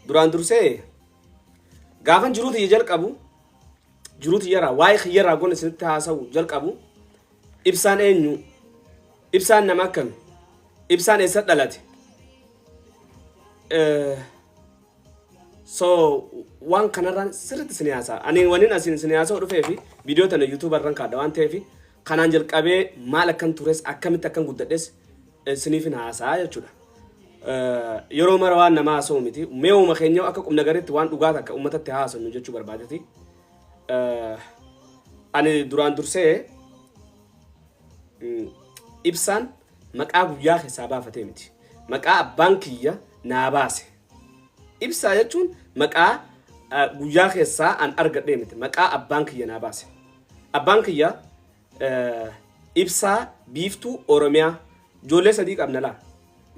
duraan dursee gaafan jiruuti jalqabu jiruuti yara waa'ee xiyyaraa goone isinitti haasa'u jalqabu ibsaan eenyu ibsaan nama akkami ibsaan eessa dhalate so waan kanarraan sirriitti isin haasa'a ani waniin asin isin haasa'u dhufee fi viidiyoo tana yuutuubar irraan kaadha waan ta'eef kanaan jalqabee maal akkan tures akkamitti akkan guddadhes isiniif hin haasa'a jechuudha. Yeroo mara waan nama haasa'u miti mee uuma keenya akka qubna gariitti waan dhugaa takka uummatatti haasa'u jechuu barbaadeti. Ani duraan dursee ibsaan maqaa guyyaa keessaa baafatee miti maqaa abbaan kiyya naa baase ibsaa jechuun maqaa guyyaa keessaa an argadhee miti maqaa abbaan kiyya naa baase abbaan kiyya ibsaa biiftuu Oromiyaa ijoollee sadii qabna laa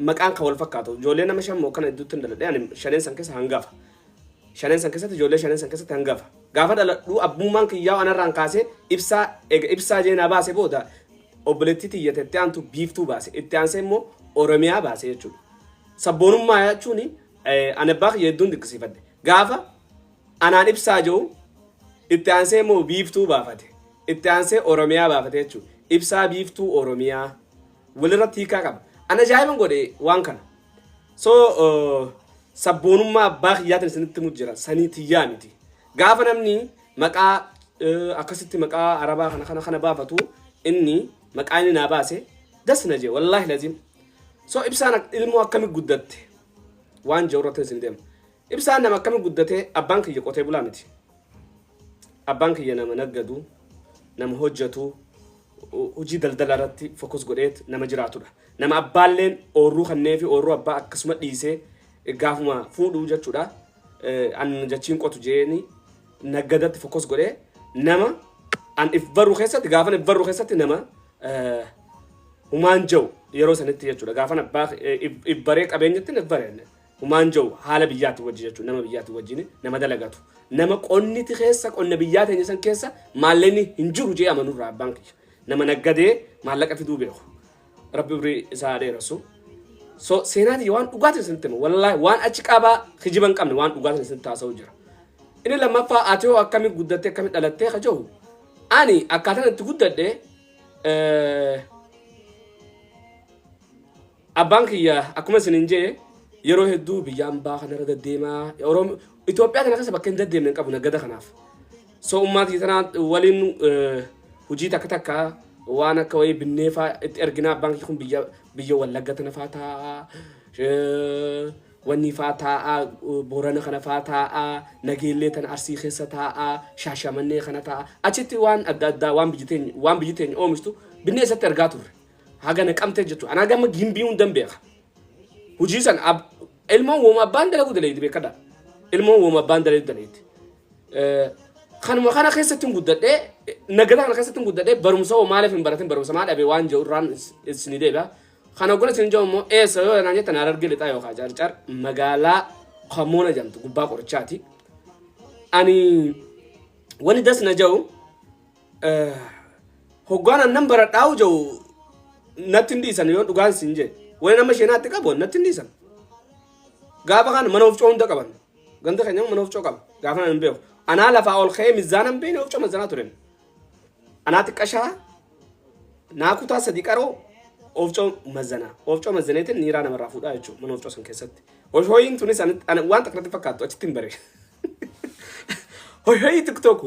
maqaan kan wal fakkaatu ijoollee nama shan moo kana hedduutti hin dhaladhe ani shaneen san keessa hangafa shaneen san keessatti ijoollee shaneen san keessatti hangafa gaafa dhaladhu abbummaan kiyyaa anarraan kaasee ibsaa jee naa baase booda obboleettii tiyyate itti aantu biiftuu baase itti aansee immoo Oromiyaa baase jechuudha. Sabboonummaa jechuun ani abbaa kiyya hedduun dinqisiifadhe gaafa anaan ibsaa jiru itti aansee immoo biiftuu baafate itti aansee Oromiyaa baafate jechuudha. Ibsaa biiftuu Oromiyaa walirratti hiikaa qaba. Ana ajaa'iban godhe waan kana. So sabboonummaa abbaa kiyyaatiin isinitti mujjira sanii tiyyaa miti. Gaafa namni maqaa akkasitti maqaa arabaa kana baafatu inni maqaan inni naa baase das na jee wallahi lazim. So ibsaan ilmoo akkamii guddatte waan jawratan isin deema. Ibsaan nama akkamii guddatee abbaan kiyya qotee bulaa miti. Abbaan kiyya nama naggadu nama hojjetu hojii daldala irratti fokus godheet nama jiraatudha. Nama abbaalleen oorruu kannee fi oorruu abbaa akkasuma dhiisee gaafuma fuudhuu jechuudha. An jechiin qotu jeeni naggadatti fokus godhee nama an if baruu keessatti gaafan if baruu keessatti nama humaan jawu yeroo sanitti jechuudha. Gaafan abbaa if baree qabeenyatti if baree humaan jawu haala biyyaatti wajji jechuudha. Nama biyyaatti wajjin nama dalagatu. Nama qonniti keessa qonna biyyaa teenya san keessa maallaqni hin jiru jee amanurraa abbaan kiyya. Nama naggadee maallaqa fiduu beeku. Rabbi birrii isaa dheerasu. So seenaati waan dhugaatiin isinitti himu wallahi waan achi qabaa hijiban qabne waan dhugaatiin isinitti haasa'u jira. Inni lammaffaa ati hoo akkamii guddattee akkamii dhalattee kajahu ani akkaataan itti guddadhe abbaan kiyya akkuma isinin jee yeroo hedduu biyyaan baa kanarra deddeemaa Itoophiyaa kana keessa bakka hin deddeemne qabu naggada kanaaf. So ummaatii tanaa waliin hojii takka waan akka wayii binneefaa itti erginaa abbaan kiyya kun biyya Wallagga tana faa taa'aa wanni faa taa'aa Boorana kana faa taa'aa Nageellee tana Arsii keessa taa'aa Shaashamannee kana taa'aa achitti waan adda addaa waan biyyi teenya oomishtu binnee isatti ergaa turre haga naqamtee jechuudha. Anaa gama gimbii hundan beeka hojii san ilmoon wooma abbaan dalagu daleeyti beekadha ilmoon wooma abbaan daleeyti kanuma kana keessatti guddadhee nagada kana keessatti guddadhee barumsa oo maaliif hin baratin barumsa maa dhabe waan jirraan isin deeba kana gola isin jawu immoo eessa yoo naan jettan Harargee lixaa yookaan Carcar magaalaa Kamoona jedhamtu gubbaa qorichaati. Ani wani das na jawu hoggaan nan baradhaa'u jawu natti hin dhiisan yoo dhugaan isin jee wani nama sheenaatti qabu natti hin dhiisan gaafa kana mana ofcoo hunda qaban ganda keenya mana ofcoo qaba gaafa nan beeku. Ana lafa ol khee mizanan been ofcoo mazana turen ana tiqasha naakutaa sadi qaroo ofcoo mazaneetin niiraa namarraa fuudhaa jechuudha mana ofcoo san keessatti. Hoshooyin tunis waan takratti fakkaattu achitti hin bare. Hoshooyi tiktok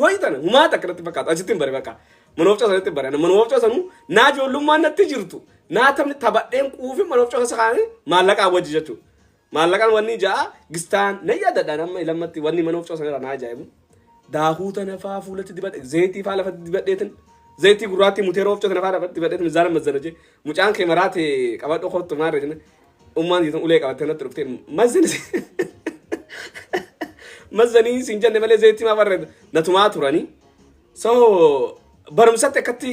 hoy tana humaa takratti fakkaattu achitti hin bare bakka mana ofcoo sanitti bare mana ofcoo sanu naa ijoollummaan natti jirtu naa tamni taphadheen quufi mana ofcoo keessa kaa'anii maallaqaa wajji jechuudha. Maallaqaan wanni ja'a gistaan na yaadadhaan amma ilammatti wanni mana ofcoo sanarra naa ajaa'ibu daakuu tana faa fuulatti dibadhe zayitii faa lafatti dibadheetin zayitii gurraatti muteera ofcoo tana faa lafatti dibadheetin mizaana mazana jee mucaan kee maraate qabadho kottu maarre jenne ummaan jiitan ulee qabattee natti dhuftee mazanii siin jenne malee zayitii maa barreeda natumaa turanii. So barumsatti akkatti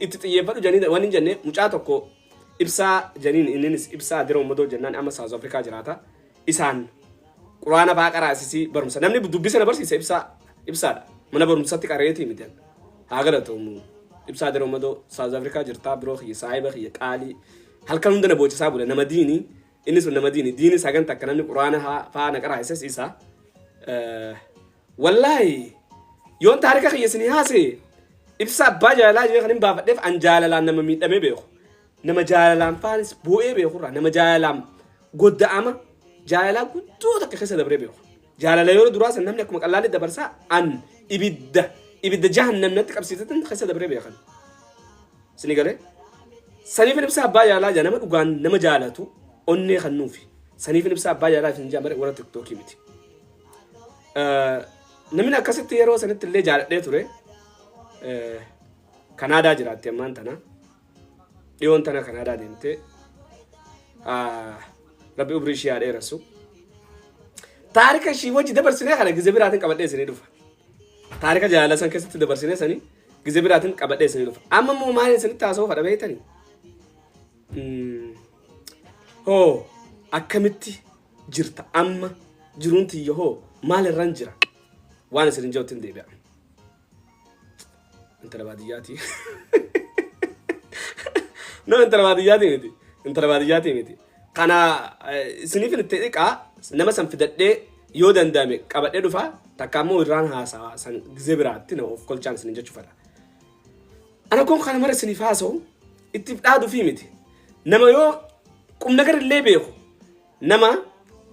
itti xiyyeeffadhu janii wanni jenne mucaa tokko ibsaa janiin innis ibsaa dira ummadoo jennaan amma South Africa jiraata isaan quraana baa qaraasisi barumsa namni dubbisa na barsiisa ibsaadha mana barumsatti qareetii miti haa galatoomuu ibsaa dira ummadoo South Africa jirtaa biroo kiyya saayiba kiyya qaalii halkan hunda na boochisaa bula nama diinii inni sun nama diini sagan takka namni quraana faana qara isas isa wallahi yoon taarika kiyesni haase ibsa abbaa jaalalaa jee kanin baafadheef an jaalalaan nama miidhamee beeku nama jaalalaan faanis bu'ee beekurraa nama jaalalaan godda'ama jaalalaa guddoo takka keessa dabree beeku jaalala yoo duraa san namni akkuma qal'aale dabarsaa an ibidda jahannamnatti qabsiisatan keessa dabree beekan sini galee saniif ibsa abbaa jaalalaa jaa nama dhugaan nama jaalatu onnee kan nuufi saniif ibsa abbaa jaalalaa fin jaamare warra tiktookii miti namni akkasitti yeroo sanitti illee jaaladhee ture Kanaadaa jiraatti ammaan tana dhiyoon tana Kanaadaa deemtee rabbi umrii ishee dheeressu taarika ishii wajji dabarsinee kana gizee biraatiin qabadhee isinii dhufa taarika jaalala san keessatti dabarsinee sanii gizee biraatiin qabadhee isinii dhufa amma immoo maaliin isinitti haasa'uu fadha beektanii hoo akkamitti jirta amma jiruun tiyya hoo maal irraan jira waan isin jawtin deebi'a intala baadiyyaati no intala baadiyyaati miti kana isiniif itti dhiqaa nama san fidadhee yoo danda'ame qabadhee dhufa takka ammoo irraan haasawa san gizee biraatti na of kolchaan isin jechuu fadha ana kun kana mara isiniif haasa'u itti dhaaduu fi miti nama yoo qumna gar illee beeku nama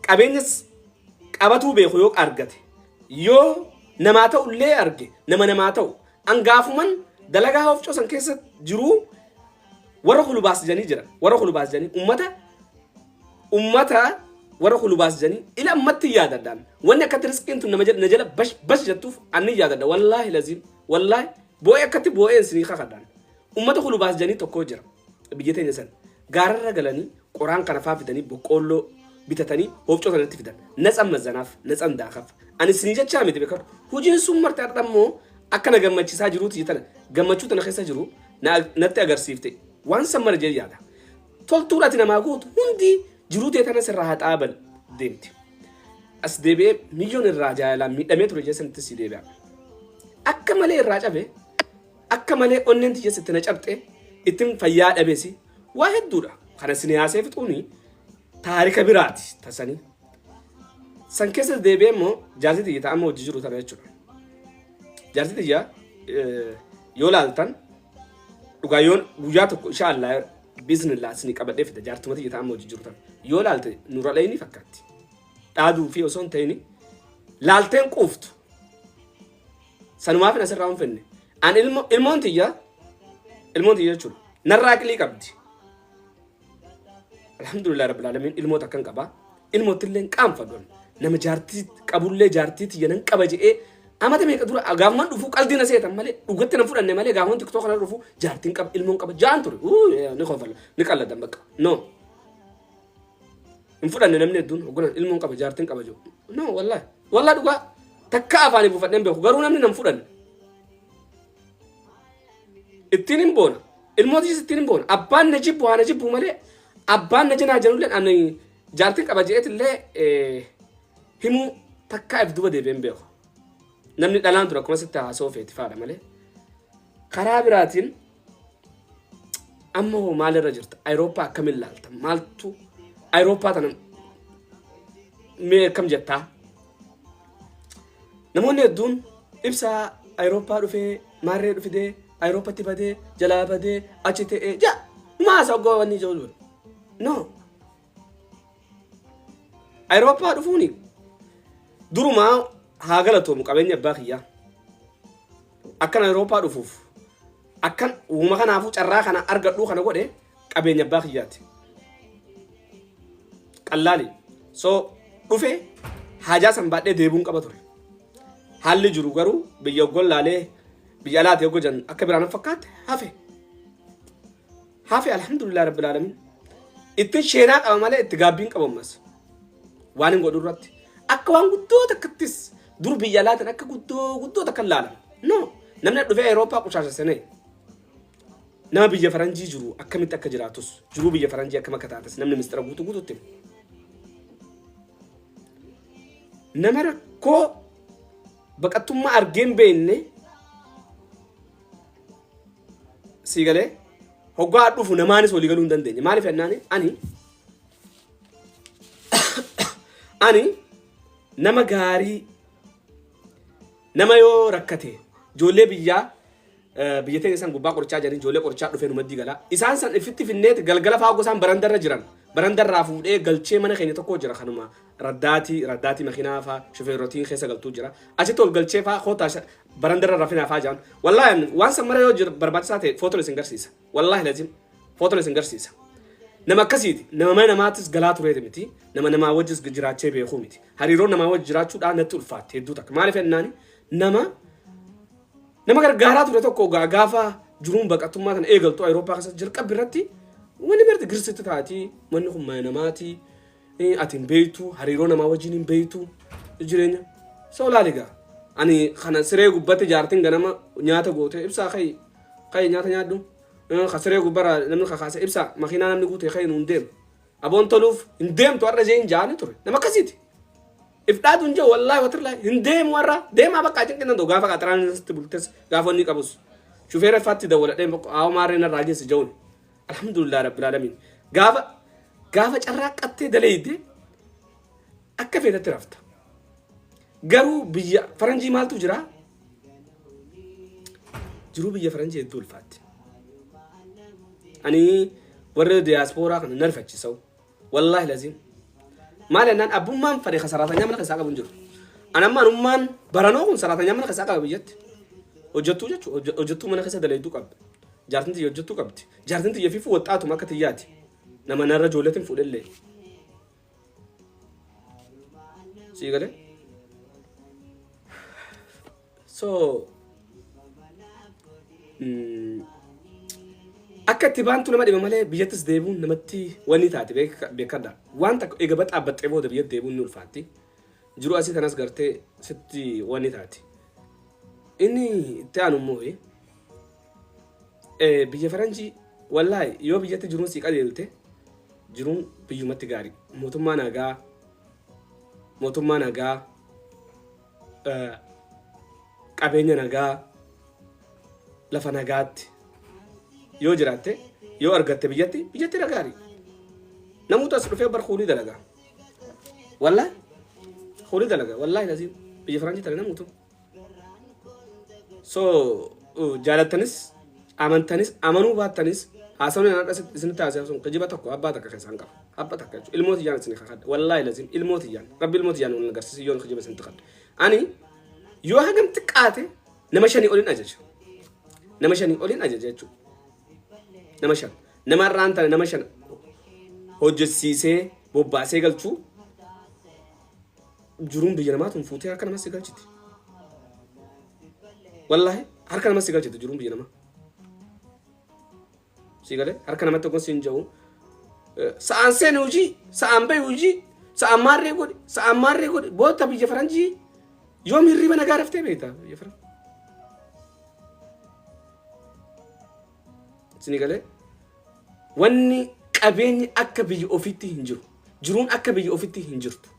qabeenyas qabatuu beeku yoo argate yoo namaa ta'u illee arge namaa ta'u angaafuman dalagaa hofcoo san keessa jiru warra khulubaas janii jira warra khulubaas janii ummata warra khulubaas janii ila ammatti yaadadaan wanni akka riskiin tun nama jala bash jettuuf anni yaadada wallahi lazim wallahi boo'ee akkatti boo'een sinii kakadaan ummata khulubaas janii tokko jira biyya teenya san gaararra galanii qoraan kana faafidanii boqqolloo bitatanii hofcoo sanatti fidan natsan mazanaaf natsan daakaf ani sinii jechaa miti beekatu hojiin sun marti ardammoo akkana gammachiisaa jiruuti jetana gammachuu tana keessa jiru natti agarsiifte waan sammar jee yaada toltuudhaati namaa gootu hundi jiruu teetana sirraa haxaabal deemti as deebi'ee milyoon irraa jaalalaan miidhamee ture jeesanitti si deebi'a akka malee irraa cabe akka malee onneen tiyyeessitti na cabxe ittiin fayyaa dhabeesi waa hedduudha kana siniyaasee fixuuni taarika biraati tasanii san keessa deebi'ee immoo jaartii tiyya ta'amma hojii jiru tana jechuudha jaartii tiyya yoo laaltan dhugaa yoon guyyaa tokko inshaallah biiznillaa isinii qabadhee fida jaartuma tiyya ta'amma hojii jiru tana yoo laalte nurra dheeyni fakkaatti dhaaduu fi osoo hin ta'ini laalteen quuftu sanumaaf asirraa hin fenne an ilmoon tiyya jechuudha narraa qilii qabdi alhamdulillah rabbil alamin ilmoota akkan qaba ilmootillee qaanfadhoon nama jaartii qabullee jaartii tiyya nan qaba je'ee amata meeqa dura gaafuman dhufu qaldiina seetan malee dhugatti na fudhanne malee gaafuman tiktok kana dhufu jaartiin qaba ilmoon qaba jaan ture ni khofal ni qalladan bakka no in fudhanne namni hedduun hoggana ilmoon qaba jaartiin qaba jiru no wallahi dhugaa takka afaanii buufadheen beeku garuu namni nan fudhanne ittiin hin boona ilmootis ittiin hin boona abbaan na jibbu haa na jibbu malee abbaan na jinaa jenulleen ani jaartiin qaba je'eetillee himuu takka if duba deebi'een beeku namni dhalaan ture akkuma sitti haasoo feeti faadha malee karaa biraatiin amma hoo maalirra jirta Ayirooppaa akkamiin laalta maaltu Ayirooppaa tana mee akkam jettaa namoonni hedduun ibsaa Ayirooppaa dhufee maarree dhufidee Ayirooppatti badee jalaa badee achi ta'ee jaa maasa oggoowwanni ijoollee no Ayirooppaa dhufuuni durumaa haa galatoomu qabeenya abbaa kiyyaa akkan Ayirooppaa dhufuuf akkan uuma kanaafuu carraa kana argadhuu kana godhe qabeenya abbaa kiyyaati qallaali so dhufe haajaa san baadhee deebuun qaba ture haalli jiru garuu biyya gollaalee biyya alaati yoo gojan akka biraan fakkaate hafe alhamdulillah rabbil alamin ittiin sheenaa qaba malee itti gaabbiin qabammas waan hin godhu irratti akka waan guddoo takkattis dur biyya alaatan akka guddoo takka laalan no namni dhufee Ayirooppaa qushaasha sene nama biyya faranjii jiru akkamitti akka jiraatus jiru biyya faranjii akkam akka taates namni mistira guutuutti nama rakkoo baqattummaa argeen beenne siigalee hoggaa dhufu namaanis walii galuu hin dandeenye maaliif jennaani ani ani nama gaarii nama yoo rakkate ijoollee biyya ta'e isaan gubbaa qorichaa jiran ijoollee qorichaa dhufee numaddi gala isaan san ifitti finneeti galgala fa'aa gosaan barandarra jiran barandarraa fuudhee galchee mana keenya tokko jira kanuma raddaati makiinaa fa'aa shufeerotiin keessa galtuu jira achitti ol galchee fa'aa kootaa barandarra rafinaa fa'aa jiran wallaahi waan san mara yoo jira barbaachisaa ta'e footoo isin garsiisa wallaahi lazim footoo isin garsiisa nama akkasiiti nama namaatis galaa tureeti miti namaa wajjis jiraachee beekuu miti hariiroo namaa wajji jiraachuudhaan natti ulfaatti hedduu takka maaliif ennaani nama gargaaraa ture tokko gaafa jiruun baqattummaa kana eegaltuu Awurooppaa keessatti jalqabbi irratti wanni marti girsitti taati manni kun mana namaati ati hin beektu hariiroo namaa wajjin hin beektu jireenya soo laaligaa ani kana siree gubbatti jaartiin ganama nyaata goote ibsaa kai nyaata nyaaddu khasiree gubbara namni khakaase ibsaa makiinaa namni guute kai nuun deemu aboon toluuf hin deemtu har'a jee hin jaani ture nama akkasiiti ifdaatu nje wallahi watirla hindem warra dema baka ajin kinan do gafa katran bultes gafa ni kabus shufeera fatti da wala dem aw mare na rajin si jawni alhamdulillah rabbil alamin gafa carraqatte daleeyde akka feeta tirafta garu biyya faranji maltu jira jiru biyya faranji dul fatti ani warra diaspora kan narfachisaw wallahi lazim مالنا أبو مان فريق سرطانيا من خساقة بنجر أنا ما نمان برانو سرطانيا من خساقة بيجت وجدتو من خساقة دليدو كاب جارتنتي وجدتو كابتي جارتنتي يفيفو وطاعتو ما كتياتي نما نرى جولتين فوق الليل سيقالي akka tibantu nama dhiba malee biyyattis deebuun namatti wanni taate beekadha waan takka eegabat abbaxee booda biyyatti deebuun ni ulfaatti jiru asii kanas gartee sitti wanni taate inni itti aanu immoo biyya faranjii wallaahi yoo biyyatti jiruun sii qajeelte jiruun biyyumatti gaarii mootummaa nagaa qabeenya nagaa lafa nagaatti yoo jiraate yoo argatte biyyatti ragaari namuutu as dhufee bar khuli dalaga wallahi lazim biyya faranjii tale namuutu so jaalatanis amantanis amanuu baatanis haasawni naan dhas isin taasisa sun kajiba tokko abbaa takka keessaan qaba abba takka jechuudha ilmooti jaan isin kakadha wallahi lazim ilmooti jaan rabbi ilmooti jaan wal agarsiisi yoon kajiba isin takadha ani yoo hagam xiqqaate nama shanii olin ajaja jechuudha nama raanta nama shan hojjesiisee bobbaasee galchuu jiruun biyya namaatuun fuutee harka namas galchiti wallahi harka namas galchiti jiruun biyya namaa sigale harka namatti tokkon siin jawu sa'aan seen hojii sa'aan bay hojii sa'aan maarree godhi boota biyya faranjii yoom hirriba nagaa raftee beektaa biyya faranjii sinigale wanni qabeenyi akka biyya ofitti hin jiru jiruun akka biyya ofitti hin jirtu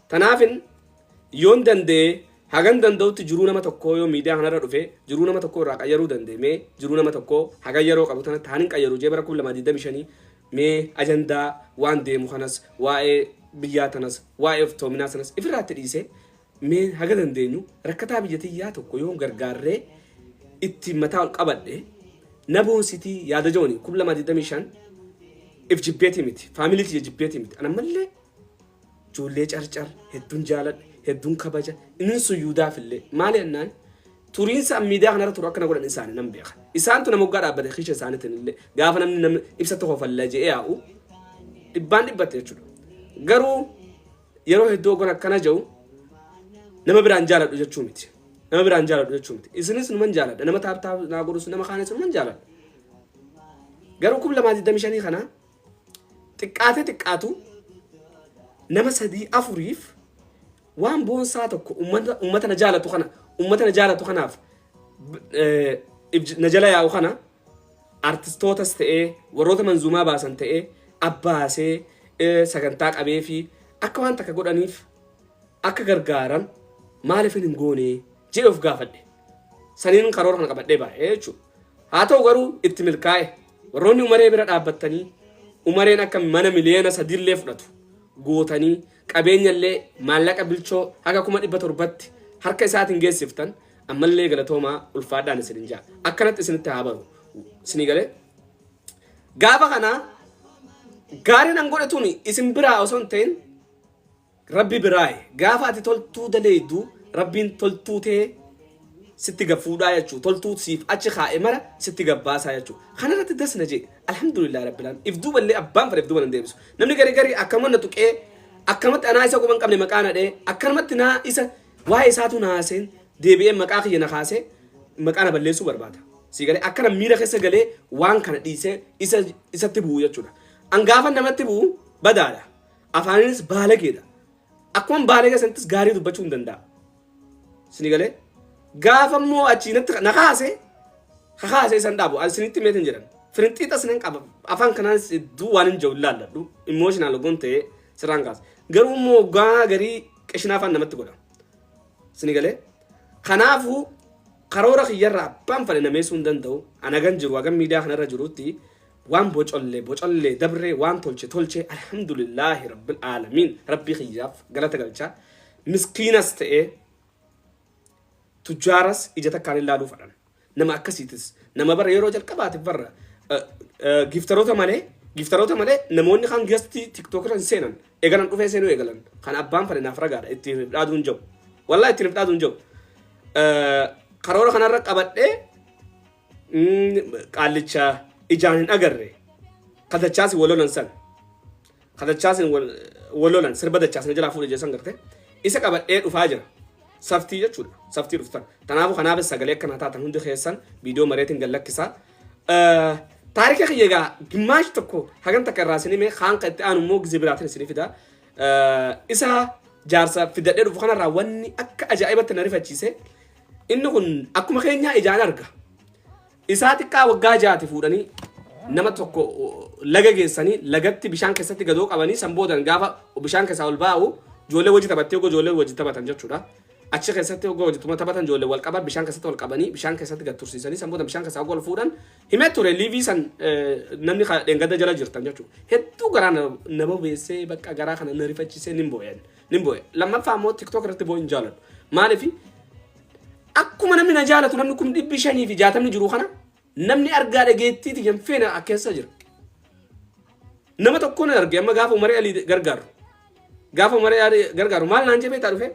tanaafin yoon dandee hagan danda'utti jiruu nama tokko yoo miidiyaa kanarra dhufe jiruu nama tokko irraa qayyaruu dandeemee jiruu nama tokko hagan yeroo qabu tana taanin qayyaruu jee bara 2025 mee ajandaa waan deemu kanas waa'ee biyyaa tanas waa'ee of toominaa sanas ifirraatti dhiise mee haga dandeenyu rakkataa biyyatiyyaa tokko yoo gargaarree itti mataa ol qabadhe naboon sitii yaada jooni 2025 if jibbeeti miti faamiliitii jibbeeti miti ana mallee ijoollee carcar hedduun jaaladhe hedduun kabaja inni suyyuudaaf illee maali ennaan turiinsa miidiyaa kanarra turu akkana godhan isaanii nan beeka isaantu nama waggaa dhaabbate kiisha isaaniitiin illee gaafa namni ibsa tokko fallaa je'ee yaa'u dhibbaan dhibbatte jechuudha garuu yeroo hedduu ogon akkana jiru nama biraan jaaladhu jechuu miti nama biraan jaaladhu jechuu miti isinis numan jaaladha nama taaptaa naa godhus nama kaanes numan jaaladha garuu 2025 kana xiqqaatu nama sadii afuriif waan boonsaa tokko ummata na jaalatu kanaaf na jala yaa'u kana artistootas ta'ee warroota manzuumaa baasan ta'ee abbaasee sagantaa qabee fi akka waan takka godhaniif akka gargaaran maaliif hin goone jedhee of gaafadhe saniin karoora kana qabadhee baay'ee jechuudha haa ta'u garuu itti milkaa'e warroonni umaree bira dhaabbattanii umareen akka mana miliyoona 3 fudhatu gootanii qabeenyallee maallaqa bilchoo haga 1700 harka isaatiin geessiftan ammallee galatoomaa ulfaadhaan isin jaa akkanatti isinitti haa baru isinii galee gaafa kana gaariin an godhatuun isin biraa osoo hin ta'in rabbi biraaye gaafa ati toltuu daleeddu rabbiin toltuu ta'e sitti gafuudhaa jechuu toltuu siif achi kaa'e mara sitti gabbaasaa jechuu kanarratti dasna jee alhamdulillah rabbilaan if duuballee abbaan fedhe if duuban hin deebisu namni garii akkamatti tuqee akkamatti anaa isa quban qabne maqaa nadhee akkamatti naa isa waa'ee isaatu naaseen deebi'ee maqaa kiyya na kaasee maqaa na balleessuu barbaada si galee akkana miira keessa galee waan kana dhiisee isatti bu'u jechuudha an gaafa namatti bu'u badaadha afaaninis baalageedha akkuma baalegee sanattis gaarii dubbachuu hin danda'a si galee gaafa immoo achiinatti na kaasee san dhaabu asinitti meetin jedhan firinxiixa sinan qaba afaan kanaanis hedduu waan hin jiru ilaalladhu emotional ogoon ta'ee sirraan kaasa garuu immoo garii qishinaa afaan namatti godha si galee kanaafuu karoora kiyyarraa abbaan fedhe nameessuu hin danda'u anagan jiru hagan miidiyaa kanarra jirutti waan bocollee dabree waan tolche alhamdulillahi rabbil aalamiin rabbii kiyyaaf galata galchaa miskiinas ta'ee tujjaaras ija takkaan ilaaluu fadhan nama akkasiitis nama bara yeroo jalqabaatiif barra giftaroota malee namoonni kan gastii tiktookirra hin seenan eegalan dhufee seenuu eegalan kan abbaan fedhe naaf ragaadha ittiin hidhaaduu hin jiru wallaahi ittiin hidhaaduu hin jiru karoora kanarra qabadhee qaallicha ijaan hin agarre kadachaasin walolan sirba dachaasina jalaa fuudhe jeessan garte isa qabadhee dhufaa jira saftii jechuudha saftii dhuftan tanaafu kanaafis sagalee akkana taatan hundi keessan viidiyoo mareetiin gallakkisaa taarika kiyyeegaa gimaash tokko hagan takka irraa isinii mee haanqa itti aanu immoo gizee biraatiin isinii fida isa jaarsa fidadhee dhufu kanarraa wanni akka ajaa'ibatti na rifachiise inni kun akkuma keenyaa ijaan arga isaa xiqqaa waggaa jaati fuudhanii nama tokko laga geessanii lagatti bishaan keessatti gadoo qabanii san boodan gaafa bishaan keessaa ol baa'u ijoollee wajji taphattee ogoo ijoollee wajji taphatan jechuudha achi keessatti ogoo wajjituma taphatan ijoollee wal qaban bishaan keessatti wal qabanii bishaan keessatti gad tursiisanii san boodan bishaan keessaa ol fuudhan himee ture liivii san namni dheengadda jala jirtan jechuudha hedduu garaa na bobeessee bakka garaa kana na rifachiisee nin boo'e lammaffaa immoo tiktook irratti boo'in jaaladhu maaliif akkuma namni na jaalatu namni kun 560 jiru kana namni argaa dhageettiiti janfeena keessa jira nama tokko na arge amma gaafa umaree alii gargaaru maal naan jebee taa dhufe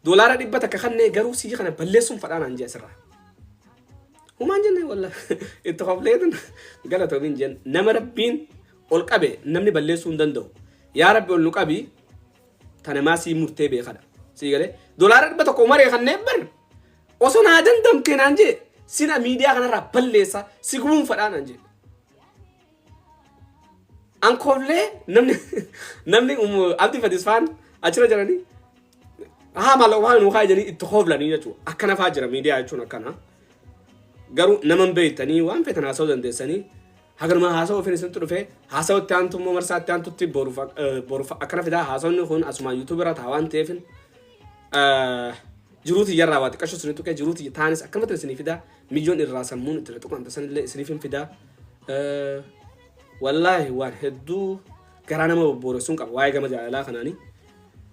doolaara 100 takka kannee garuu sii kana balleessuun fadhaa naan jee asirraa humaan jenne walla itti qofleetin galatoomin jen nama rabbiin ol qabe namni balleessuu hin danda'u yaa rabbi ol nu qabi tana maa sii murtee beekadha sii galee doolaara 100 umaree kannee bar osoo naa dandamtee naan jee sina miidiyaa kanarraa balleessa si gumuun fadhaa naan jee ankoollee namni abdi fadisfaan achira jiranii haa maal waan nu kaa jedhanii itti hooblanii jechuudha akkana faa jira miidiyaa jechuun akkana garuu naman beeytanii waan feetan haasa'uu dandeessanii haganuma haasa'uu ofin isintu dhufee haasa'uu itti aantu immoo marsaa itti aantutti boruuf akkana fidaa haasa'uun kun asumaan yuutuubirra taa waan ta'eefin jiruuti yarraa waa xiqqashu isinii tuqee jiruuti taanis akkamatti isinii fidaa mijoon irraa sammuun itti tuqan tasanillee isiniif hin fidaa wallaahi waan hedduu garaa nama bobbooressuun qaba waa'ee gama jaalalaa kanaanii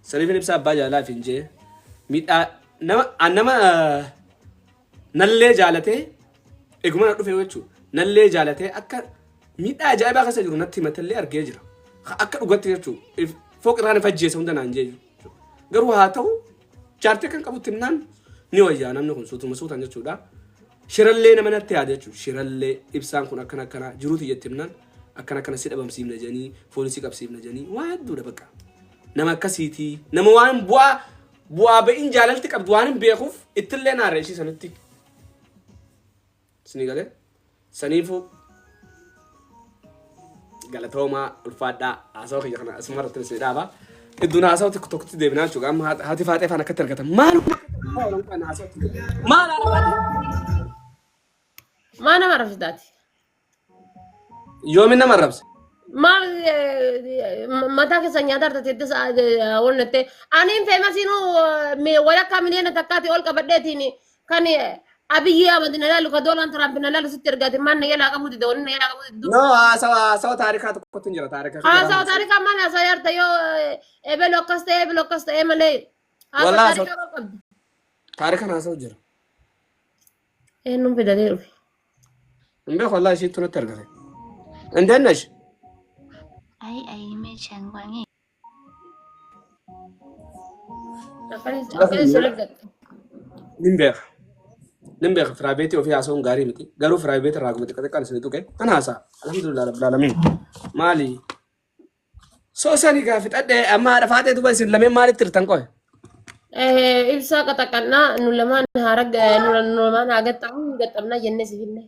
saniifin ibsaa abbaa jaalalaa fi injee miidhaa nama nallee jaalatee eeguma na dhufe jechuudha nallee jaalatee akka miidhaa ajaa'ibaa keessa jiru natti himatallee argee jira akka dhugatti jechuudha fooq irraa na fajjeessa hunda naan jee garuu haa ta'u jaartee kan qabutti himnaan ni wayyaa namni kun suutan jechuudha shirallee nama natti yaada jechuudha shirallee ibsaan kun akkana jiruuti jetti himnaan akkana si dhabamsiifna janii foolisii qabsiifna janii waa hedduudha bakka nama akkasiiti nama waan bu'aa ba'iin jaalalti qabdu waan hin beekuuf ittillee naarreeshii sanitti isinii galee saniifu galatoomaa ulfaadhaa haasawaa kiyya kana asuma irratti isinii dhaaba hedduun haasawaa tokkotti deebinaa jechuudha amma haati faatee faan akkatti argatan maal nama rafsitaati yoomin nama rabse maal mataa keessa nyaata artateettis wonnatte aniin feemasinu walakkaa miliyoona takkaati ol qabadheetiin kan Abiy Ahmed nalalu ka Donald Trump nalalu sitti ergate man yala ka mudi don yala ka mudi du. No, sawa taarikaa tokkotti jira taarikaa. Asa tarika man asa yarta yo ebelo kaste emale. Asa Wallah, tarika ka qabdi. Taarikaa naasawu jira. Num bidaleeru. Hin beeku wallahi ishiitu natti argate. Indeen nash? Ai me changwangi. Akali selegat. Nin beeka firaabeetii ofii haasa'uun gaarii miti. Garuu firaabeetii irraa gubate qixxiqqaan isinitu ka'e. Kan haasa'a. Alhamdulillah rabbil alamin. Maali? Soosanii gaafi dhadhee amma haadha faatee duba isin lameen maalitti hirtan qo'e? Ibsa katakanna nulaman harag nulaman agattamu gattamna jenne sifinne.